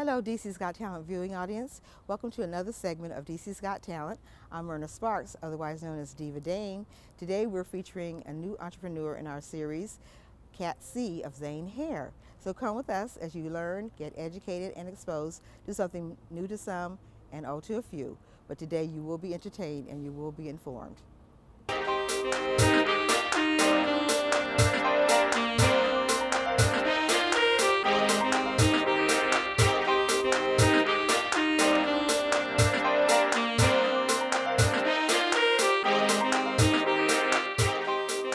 Hello, DC's Got Talent viewing audience. Welcome to another segment of DC's Got Talent. I'm Myrna Sparks, otherwise known as Diva Dame. Today we're featuring a new entrepreneur in our series, Kat C of Zane Hair. So come with us as you learn, get educated and exposed, do something new to some and old to a few. But today you will be entertained and you will be informed.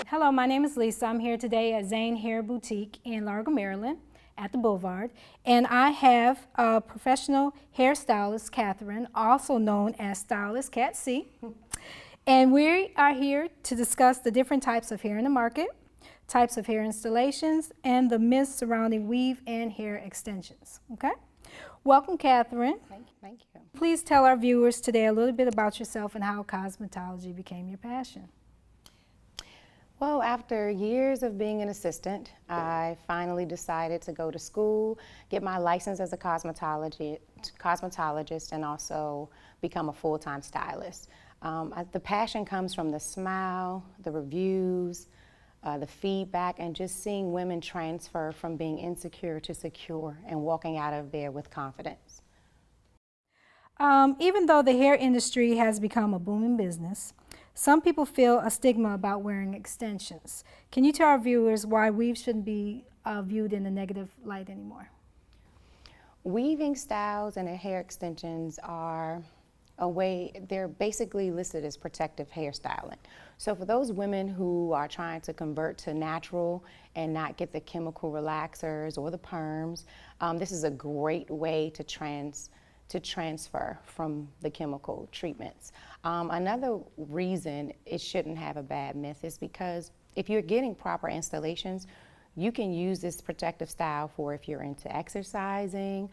Hello, my name is Lisa. I'm here today at Zane Hair Boutique in Largo, Maryland at the Boulevard. And I have a professional hairstylist, Catherine, also known as Stylist Kat C. And we are here to discuss the different types of hair in the market, types of hair installations, and the myths surrounding weave and hair extensions. Okay? Welcome, Catherine. Thank you. Please tell our viewers today a little bit about yourself and how cosmetology became your passion. Well, after years of being an assistant, I finally decided to go to school, get my license as a cosmetologist, and also become a full-time stylist. The passion comes from the smile, the reviews, the feedback, and just seeing women transfer from being insecure to secure and walking out of there with confidence. Even though the hair industry has become a booming business, some people feel a stigma about wearing extensions. Can you tell our viewers why weave shouldn't be viewed in a negative light anymore? Weaving styles and hair extensions are they're basically listed as protective hairstyling. So for those women who are trying to convert to natural and not get the chemical relaxers or the perms, this is a great way to transfer from the chemical treatments. Another reason it shouldn't have a bad myth is because if you're getting proper installations, you can use this protective style for if you're into exercising,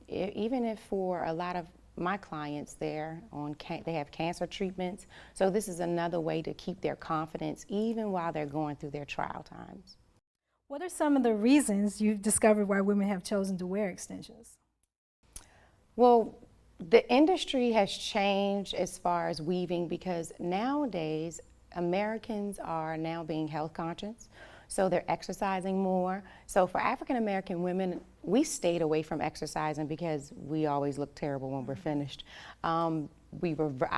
even if for a lot of my clients they have cancer treatments. So this is another way to keep their confidence even while they're going through their trial times. What are some of the reasons you've discovered why women have chosen to wear extensions? Well, the industry has changed as far as weaving because nowadays Americans are now being health conscious, so they're exercising more. So for African American women, we stayed away from exercising because we always look terrible when we're finished. Our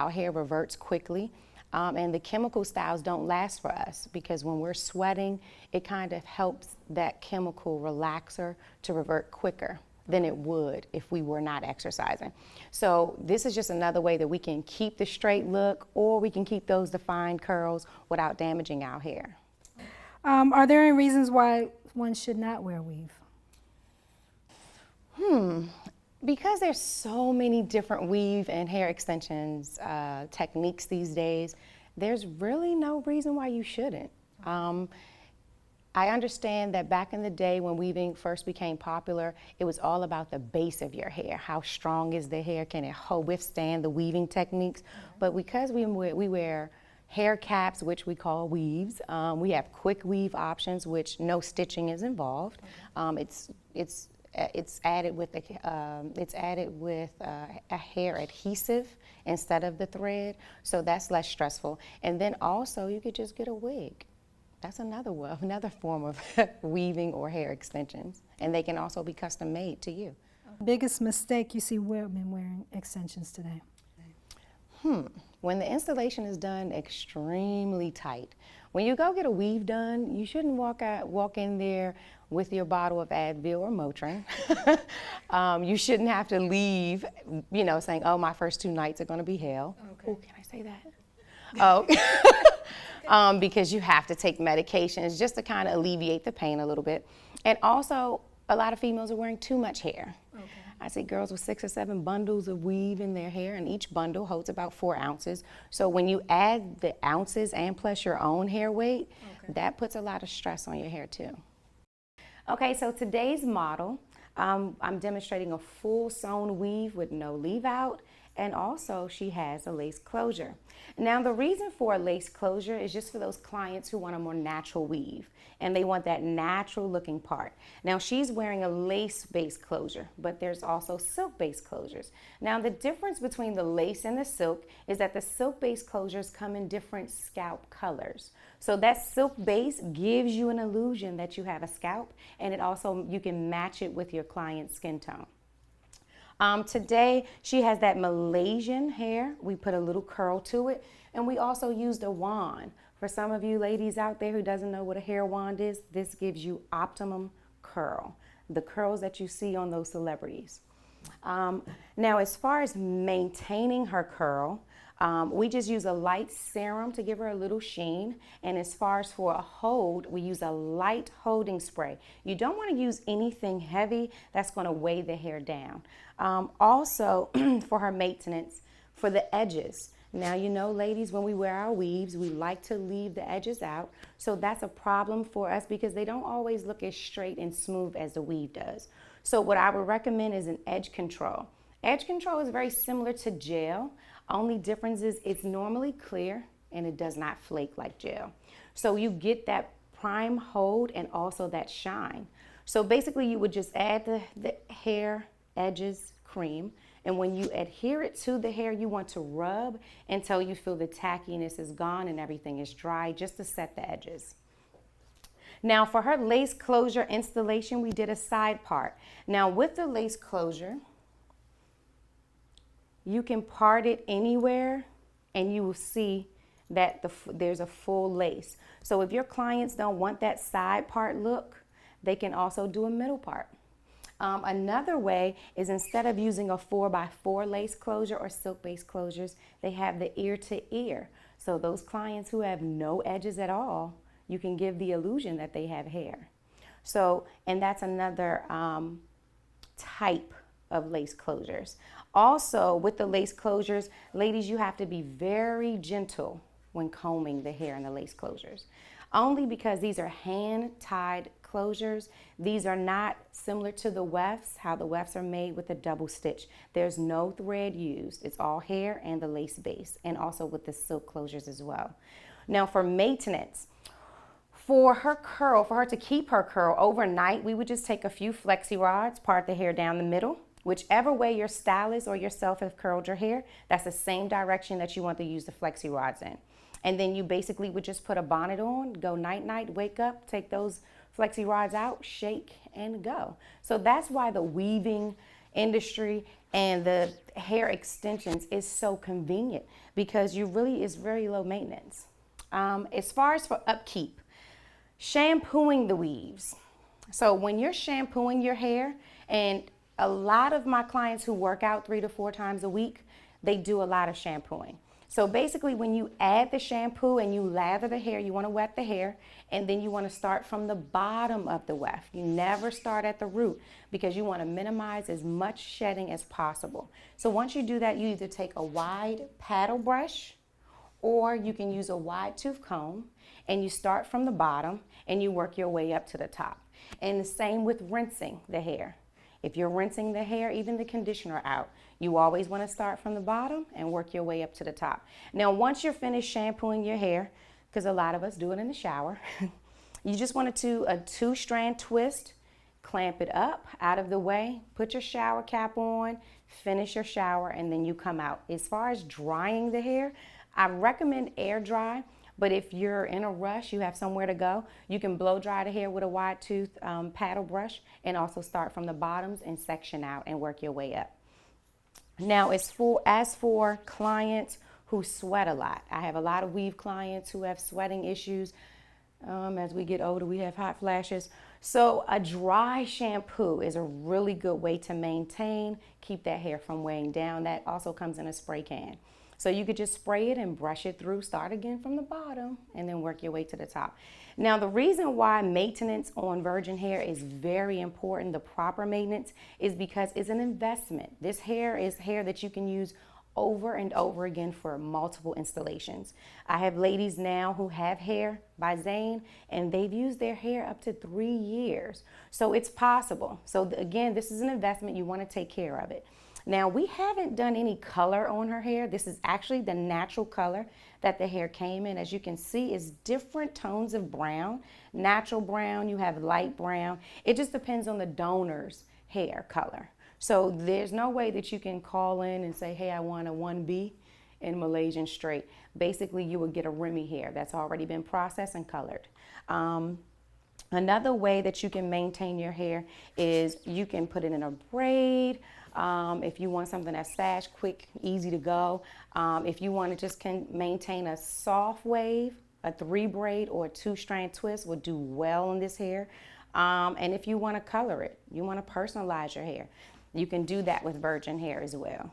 hair reverts quickly, and the chemical styles don't last for us because when we're sweating, it kind of helps that chemical relaxer to revert quicker than it would if we were not exercising. So this is just another way that we can keep the straight look or we can keep those defined curls without damaging our hair. Are there any reasons why one should not wear weave? Because there's so many different weave and hair extensions techniques these days, there's really no reason why you shouldn't. I understand that back in the day when weaving first became popular, it was all about the base of your hair. How strong is the hair? Can it withstand the weaving techniques? But because we wear hair caps, which we call weaves, we have quick weave options, which no stitching is involved. It's added with a hair adhesive instead of the thread, so that's less stressful. And then also you could just get a wig. That's another form of weaving or hair extensions, and they can also be custom made to you. Biggest mistake you see women wearing extensions today? When the installation is done extremely tight. When you go get a weave done, you shouldn't walk in there with your bottle of Advil or Motrin. You shouldn't have to leave, saying, oh, my first 2 nights are gonna be hell. Okay. Oh, can I say that? Oh. Because you have to take medications just to kind of alleviate the pain a little bit. And also, a lot of females are wearing too much hair. Okay. I see girls with 6 or 7 bundles of weave in their hair, and each bundle holds about 4 ounces. So when you add the ounces and plus your own hair weight, that puts a lot of stress on your hair too. Okay, so today's model, I'm demonstrating a full sewn weave with no leave out and also she has a lace closure. Now the reason for a lace closure is just for those clients who want a more natural weave and they want that natural looking part. Now she's wearing a lace-based closure, but there's also silk-based closures. Now the difference between the lace and the silk is that the silk-based closures come in different scalp colors. So that silk base gives you an illusion that you have a scalp, and it also, you can match it with your client's skin tone. Today, she has that Malaysian hair. We put a little curl to it, and we also used a wand. For some of you ladies out there who doesn't know what a hair wand is, this gives you optimum curl, the curls that you see on those celebrities. Now, as far as maintaining her curl, we just use a light serum to give her a little sheen. And as far as for a hold, we use a light holding spray. You don't want to use anything heavy that's going to weigh the hair down. Also, for her maintenance, for the edges. Now, you know, ladies, when we wear our weaves, we like to leave the edges out. So that's a problem for us because they don't always look as straight and smooth as the weave does. So what I would recommend is an edge control. Edge control is very similar to gel. Only difference is it's normally clear and it does not flake like gel. So you get that prime hold and also that shine. So basically you would just add the hair edges cream, and when you adhere it to the hair, you want to rub until you feel the tackiness is gone and everything is dry, just to set the edges. Now for her lace closure installation, we did a side part. Now with the lace closure, you can part it anywhere and you will see that there's a full lace. So if your clients don't want that side part look, they can also do a middle part. Another way is instead of using a 4x4 lace closure or silk-based closures, they have the ear to ear. So those clients who have no edges at all, you can give the illusion that they have hair. So, and that's another type of lace closures. Also, with the lace closures, ladies, you have to be very gentle when combing the hair in the lace closures. Only because these are hand-tied closures. These are not similar to the wefts, how the wefts are made with a double stitch. There's no thread used. It's all hair and the lace base, and also with the silk closures as well. Now for maintenance, for her curl, for her to keep her curl overnight, we would just take a few flexi rods, part the hair down the middle. Whichever way your stylist or yourself have curled your hair, that's the same direction that you want to use the flexi rods in. And then you basically would just put a bonnet on, go night-night, wake up, take those flexi rods out, shake, and go. So that's why the weaving industry and the hair extensions is so convenient, because you really is very low maintenance. As far as for upkeep, shampooing the weaves. So when you're shampooing your hair, and a lot of my clients who work out 3 to 4 times a week, they do a lot of shampooing. So basically when you add the shampoo and you lather the hair, you want to wet the hair, and then you want to start from the bottom of the weft. You never start at the root because you want to minimize as much shedding as possible. So once you do that, you either take a wide paddle brush or you can use a wide tooth comb, and you start from the bottom and you work your way up to the top. And the same with rinsing the hair. If you're rinsing the hair, even the conditioner out, you always want to start from the bottom and work your way up to the top. Now, once you're finished shampooing your hair, because a lot of us do it in the shower, you just want to do a 2-strand twist, clamp it up out of the way, put your shower cap on, finish your shower, and then you come out. As far as drying the hair, I recommend air dry. But if you're in a rush, you have somewhere to go, you can blow dry the hair with a wide tooth paddle brush, and also start from the bottoms and section out and work your way up. Now, as for clients who sweat a lot, I have a lot of weave clients who have sweating issues. As we get older, we have hot flashes. So a dry shampoo is a really good way to maintain, keep that hair from weighing down. That also comes in a spray can. So you could just spray it and brush it through, start again from the bottom, and then work your way to the top. Now, the reason why maintenance on virgin hair is very important, the proper maintenance, is because it's an investment. This hair is hair that you can use over and over again for multiple installations. I have ladies now who have hair by Zane, and they've used their hair up to 3 years. So it's possible. So again, this is an investment. You want to take care of it. Now, we haven't done any color on her hair. This is actually the natural color that the hair came in. As you can see, it's different tones of brown. Natural brown, you have light brown. It just depends on the donor's hair color. So there's no way that you can call in and say, hey, I want a 1B in Malaysian straight. Basically, you would get a Remy hair that's already been processed and colored. Another way that you can maintain your hair is you can put it in a braid. If you want something that's fast, quick, easy to go. If you want to just maintain a soft wave, a 3-braid or a 2-strand twist would do well in this hair. And if you want to color it, you want to personalize your hair, you can do that with virgin hair as well.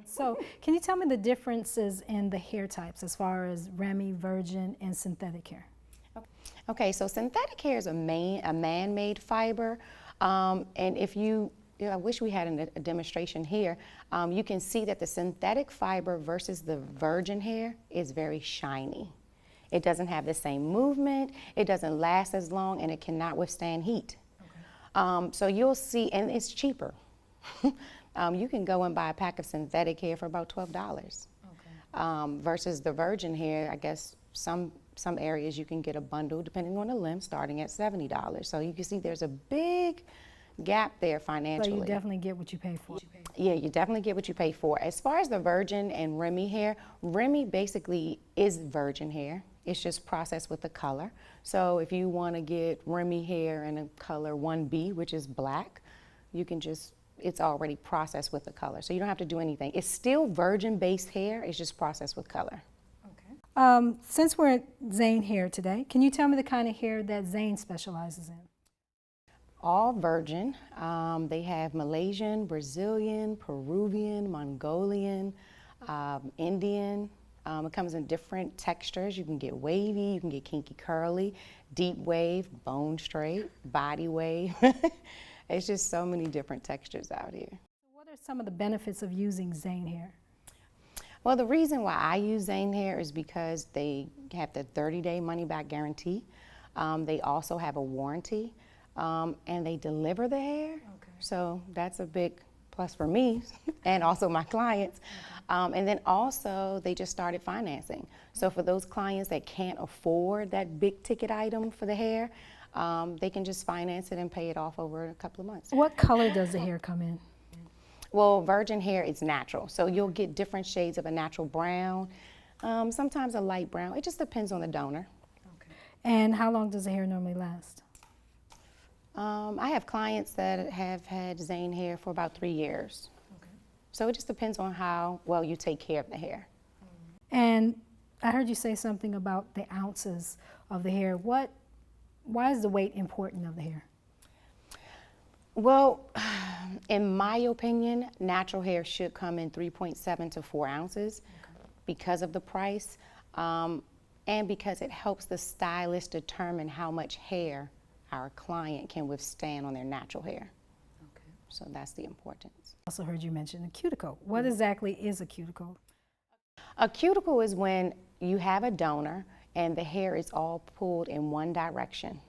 So can you tell me the differences in the hair types as far as Remy, virgin, and synthetic hair? Okay, so synthetic hair is a man-made fiber, and if I wish we had a demonstration here. You can see that the synthetic fiber versus the virgin hair is very shiny. It doesn't have the same movement, it doesn't last as long, and it cannot withstand heat. Okay. So you'll see, and it's cheaper. You can go and buy a pack of synthetic hair for about $12. Okay. Versus the virgin hair, I guess some areas you can get a bundle, depending on the length, starting at $70. So you can see there's a big gap there financially. So you definitely get what you pay for. Yeah, you definitely get what you pay for. As far as the virgin and Remy hair, Remy basically is virgin hair. It's just processed with the color. So if you want to get Remy hair in a color 1B, which is black, you can just, it's already processed with the color. So you don't have to do anything. It's still virgin-based hair, it's just processed with color. Since we're at Zane Hair today, can you tell me the kind of hair that Zane specializes in? All virgin. They have Malaysian, Brazilian, Peruvian, Mongolian, Indian. It comes in different textures. You can get wavy, you can get kinky curly, deep wave, bone straight, body wave. It's just so many different textures out here. What are some of the benefits of using Zane Hair? Well, the reason why I use Zane Hair is because they have the 30-day money-back guarantee. They also have a warranty, and they deliver the hair. Okay. So that's a big plus for me and also my clients. And then also, they just started financing. So for those clients that can't afford that big ticket item for the hair, they can just finance it and pay it off over a couple of months. What color does the hair come in? Well, virgin hair is natural, so you'll get different shades of a natural brown, sometimes a light brown. It just depends on the donor. Okay. And how long does the hair normally last? I have clients that have had Zane hair for about 3 years. Okay. So it just depends on how well you take care of the hair. And I heard you say something about the ounces of the hair. Why is the weight important of the hair? Well, in my opinion, natural hair should come in 3.7 to 4 ounces because of the price and because it helps the stylist determine how much hair our client can withstand on their natural hair. Okay. So that's the importance. I also heard you mention a cuticle. What exactly is a cuticle? A cuticle is when you have a donor and the hair is all pulled in one direction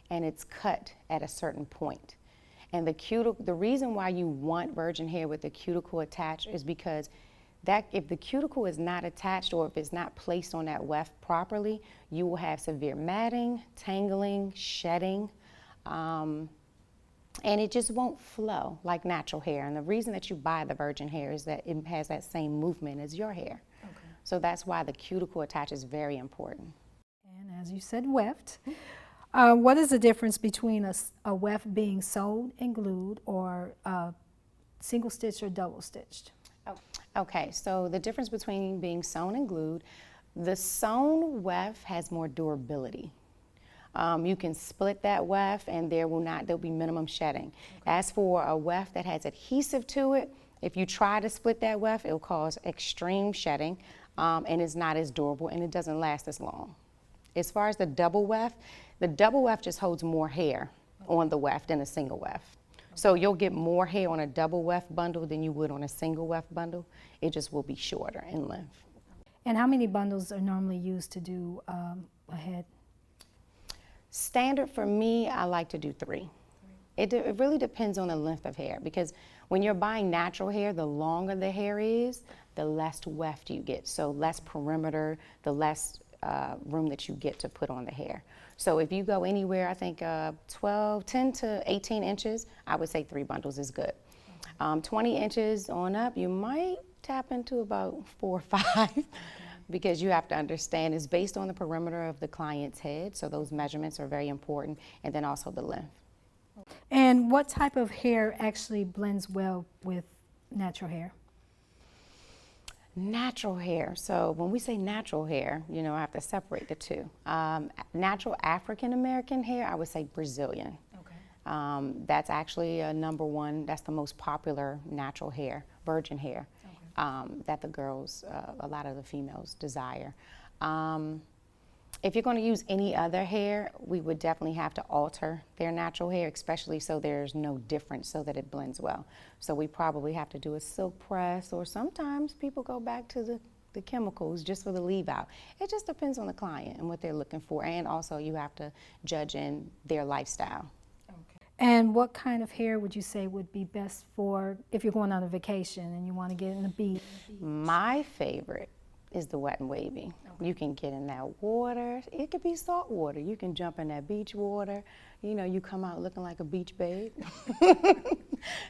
and it's cut at a certain point. And the reason why you want virgin hair with the cuticle attached is because if the cuticle is not attached or if it's not placed on that weft properly, you will have severe matting, tangling, shedding, and it just won't flow like natural hair. And the reason that you buy the virgin hair is that it has that same movement as your hair. Okay. So that's why the cuticle attach is very important. And as you said, weft. What is the difference between a weft being sewed and glued or single stitched or double stitched? Okay, so the difference between being sewn and glued, the sewn weft has more durability. You can split that weft and there'll be minimum shedding. Okay. As for a weft that has adhesive to it, if you try to split that weft, it'll cause extreme shedding and it's not as durable and it doesn't last as long. As far as the double weft just holds more hair on the weft than a single weft. So you'll get more hair on a double weft bundle than you would on a single weft bundle. It just will be shorter in length. And how many bundles are normally used to do a head? Standard for me, I like to do 3. It really depends on the length of hair, because when you're buying natural hair, the longer the hair is, the less weft you get. So less perimeter, the less room that you get to put on the hair. So if you go anywhere, I think 10 to 18 inches, I would say 3 bundles is good. 20 inches on up, you might tap into about 4 or 5. Because you have to understand it's based on the perimeter of the client's head, so those measurements are very important, and then also the length. And what type of hair actually blends well with natural hair? Natural hair. So when we say natural hair, I have to separate the two. Natural African American hair, I would say Brazilian. Okay. That's actually number one. That's the most popular natural hair, virgin hair, that the girls, a lot of the females desire. If you're going to use any other hair, we would definitely have to alter their natural hair, especially so there's no difference, so that it blends well. So we probably have to do a silk press, or sometimes people go back to the chemicals just for the leave out. It just depends on the client and what they're looking for, and also you have to judge in their lifestyle. Okay. And what kind of hair would you say would be best for if you're going on a vacation and you want to get in the beach? My favorite is the wet and wavy. Okay. You can get in that water. It could be salt water. You can jump in that beach water. You come out looking like a beach babe.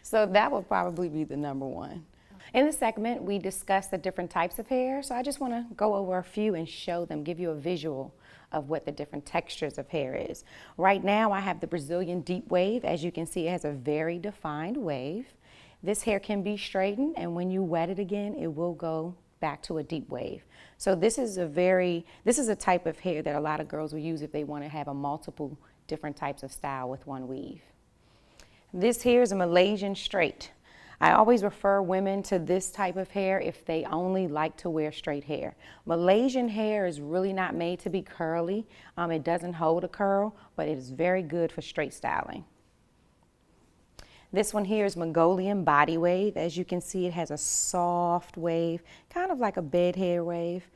So that would probably be the number one. In this segment, we discuss the different types of hair. So I just want to go over a few and show them, give you a visual of what the different textures of hair is. Right now, I have the Brazilian deep wave. As you can see, it has a very defined wave. This hair can be straightened, and when you wet it again, it will go back to a deep wave. So this is a type of hair that a lot of girls will use if they want to have a multiple different types of style with one weave. This here is a Malaysian straight. I always refer women to this type of hair if they only like to wear straight hair. Malaysian hair is really not made to be curly. It doesn't hold a curl, but it is very good for straight styling. This one here is Mongolian body wave. As you can see, it has a soft wave, kind of like a bed hair wave.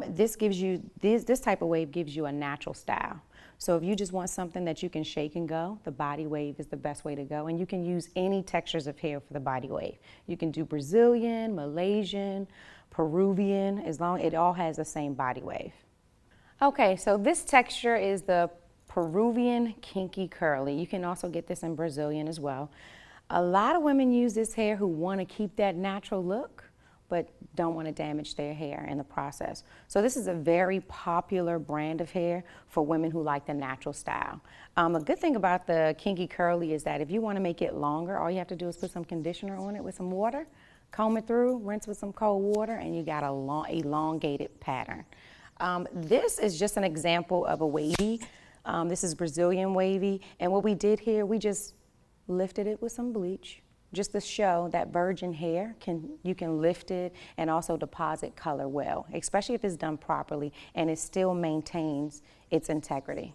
This type of wave gives you a natural style. So if you just want something that you can shake and go, the body wave is the best way to go. And you can use any textures of hair for the body wave. You can do Brazilian, Malaysian, Peruvian, as long as it all has the same body wave. Okay, so this texture is the Peruvian kinky curly. You can also get this in Brazilian as well. A lot of women use this hair who want to keep that natural look, but don't want to damage their hair in the process. So this is a very popular brand of hair for women who like the natural style. A good thing about the kinky curly is that if you want to make it longer, all you have to do is put some conditioner on it with some water, comb it through, rinse with some cold water, and you got a long, elongated pattern. This is just an example of a wavy. This is Brazilian wavy, and what we did here, we just lifted it with some bleach, just to show that virgin hair, you can lift it and also deposit color well, especially if it's done properly and it still maintains its integrity.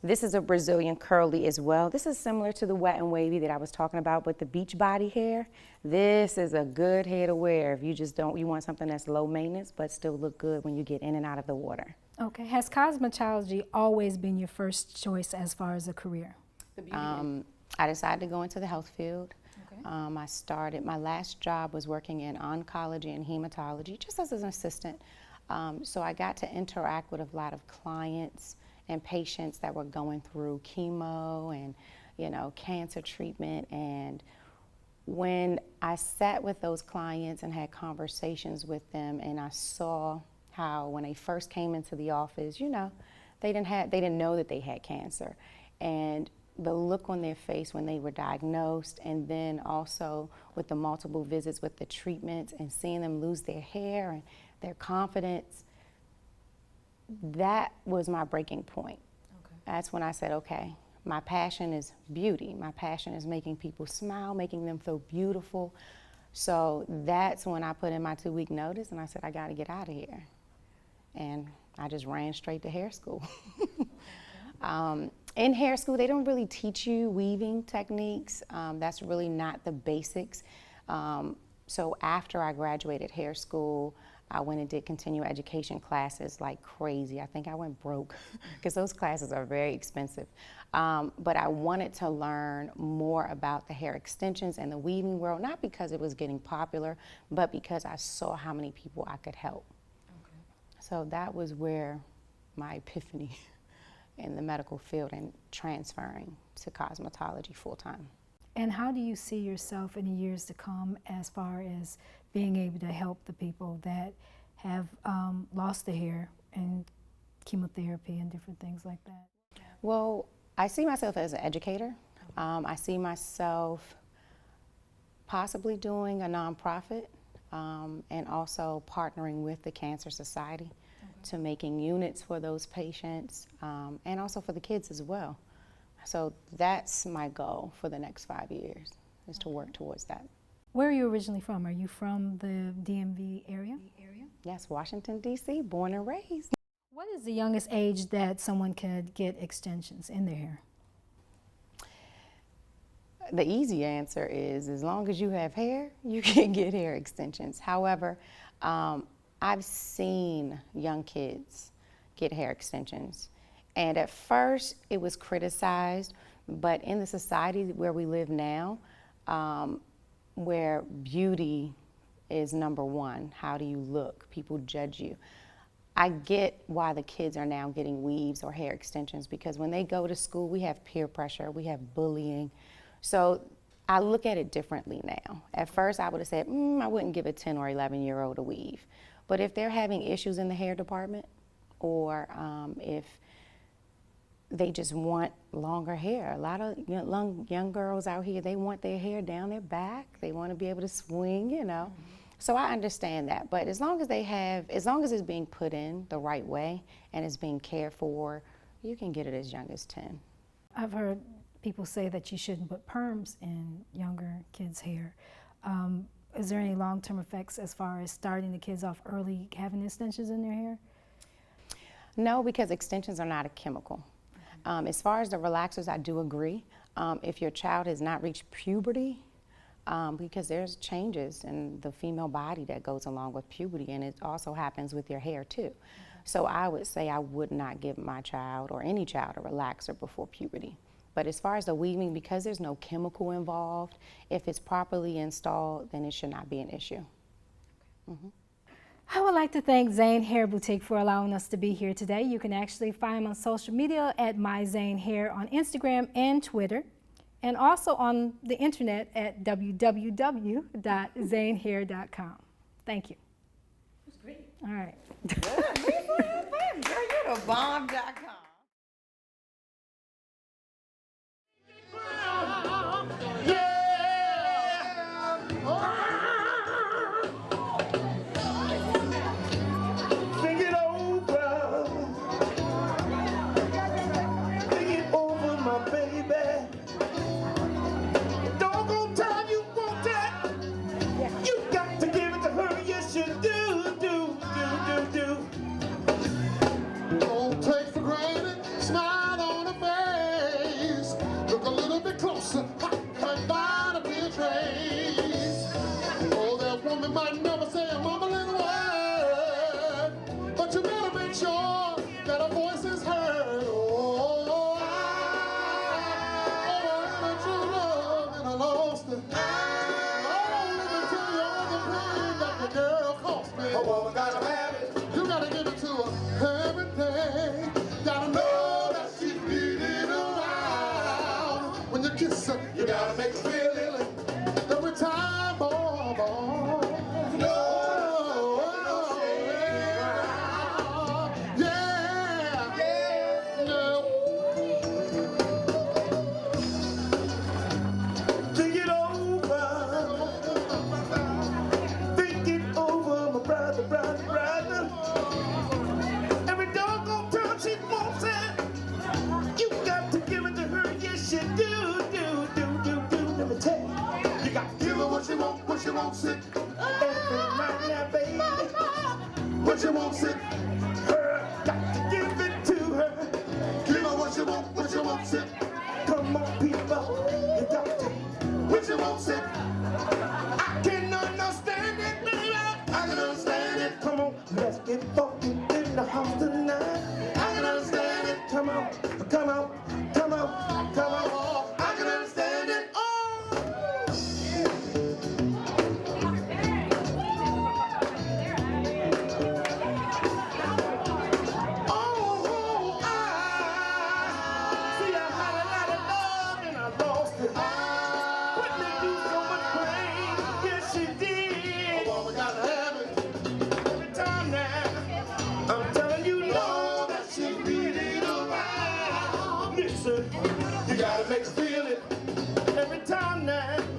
This is a Brazilian curly as well. This is similar to the wet and wavy that I was talking about, but the beach body hair, this is a good hair to wear if you want something that's low maintenance but still look good when you get in and out of the water. Okay. Has cosmetology always been your first choice as far as a career? I decided to go into the health field. Okay. My last job was working in oncology and hematology, just as an assistant. So I got to interact with a lot of clients and patients that were going through chemo and, cancer treatment. And when I sat with those clients and had conversations with them, and I saw how when they first came into the office, they didn't know that they had cancer. And the look on their face when they were diagnosed, and then also with the multiple visits with the treatments and seeing them lose their hair and their confidence, that was my breaking point. Okay. That's when I said, okay, my passion is beauty. My passion is making people smile, making them feel beautiful. So that's when I put in my 2-week notice and I said, I got to get out of here. And I just ran straight to hair school. In hair school, they don't really teach you weaving techniques. That's really not the basics. So after I graduated hair school, I went and did continuing education classes like crazy. I think I went broke because those classes are very expensive. But I wanted to learn more about the hair extensions and the weaving world, not because it was getting popular, but because I saw how many people I could help. Okay. So that was where my epiphany in the medical field and transferring to cosmetology full-time. And how do you see yourself in the years to come as far as being able to help the people that have lost their hair and chemotherapy and different things like that? Well, I see myself as an educator. I see myself possibly doing a nonprofit and also partnering with the Cancer Society to making units for those patients and also for the kids as well. So that's my goal for the next 5 years, is to work towards that. Where are you originally from? Are you from the DMV area? Yes, Washington, D.C., born and raised. What is the youngest age that someone could get extensions in their hair? The easy answer is as long as you have hair, you can get hair extensions. However, I've seen young kids get hair extensions. And at first, it was criticized, but in the society where we live now, where beauty is number one, how do you look? People judge you. I get why the kids are now getting weaves or hair extensions, because when they go to school, we have peer pressure, we have bullying. So I look at it differently now. At first, I would have said, I wouldn't give a 10 or 11-year-old a weave. But if they're having issues in the hair department, or if they just want longer hair. A lot of young girls out here, they want their hair down their back. They want to be able to swing, you know. So I understand that. But as long as it's being put in the right way and it's being cared for, you can get it as young as 10. I've heard people say that you shouldn't put perms in younger kids' hair. Is there any long-term effects as far as starting the kids off early having extensions in their hair? No, because extensions are not a chemical. As far as the relaxers, I do agree. If your child has not reached puberty, because there's changes in the female body that goes along with puberty, and it also happens with your hair too. So I would say I would not give my child or any child a relaxer before puberty. But as far as the weaving, because there's no chemical involved, if it's properly installed, then it should not be an issue. I would like to thank Zane Hair Boutique for allowing us to be here today. You can actually find him on social media at MyZaneHair on Instagram and Twitter, and also on the internet at www.zanehair.com. Thank you. That's great. All right. Good. Girl, you're the bomb.com. You gotta make her feel it every time, boy, boy. No, yeah, yeah, no. Think it over, my brother. Every doggone time she wants it, you got to give it to her, yes you do. You got to give her what she wants it. Every night now, baby. What she wants it. Her, got to give it to her. Give her what she wants it. Come on, people, you got to. What she wants it. I can understand it, baby. I can understand it. Come on. You gotta make her feel it every time now.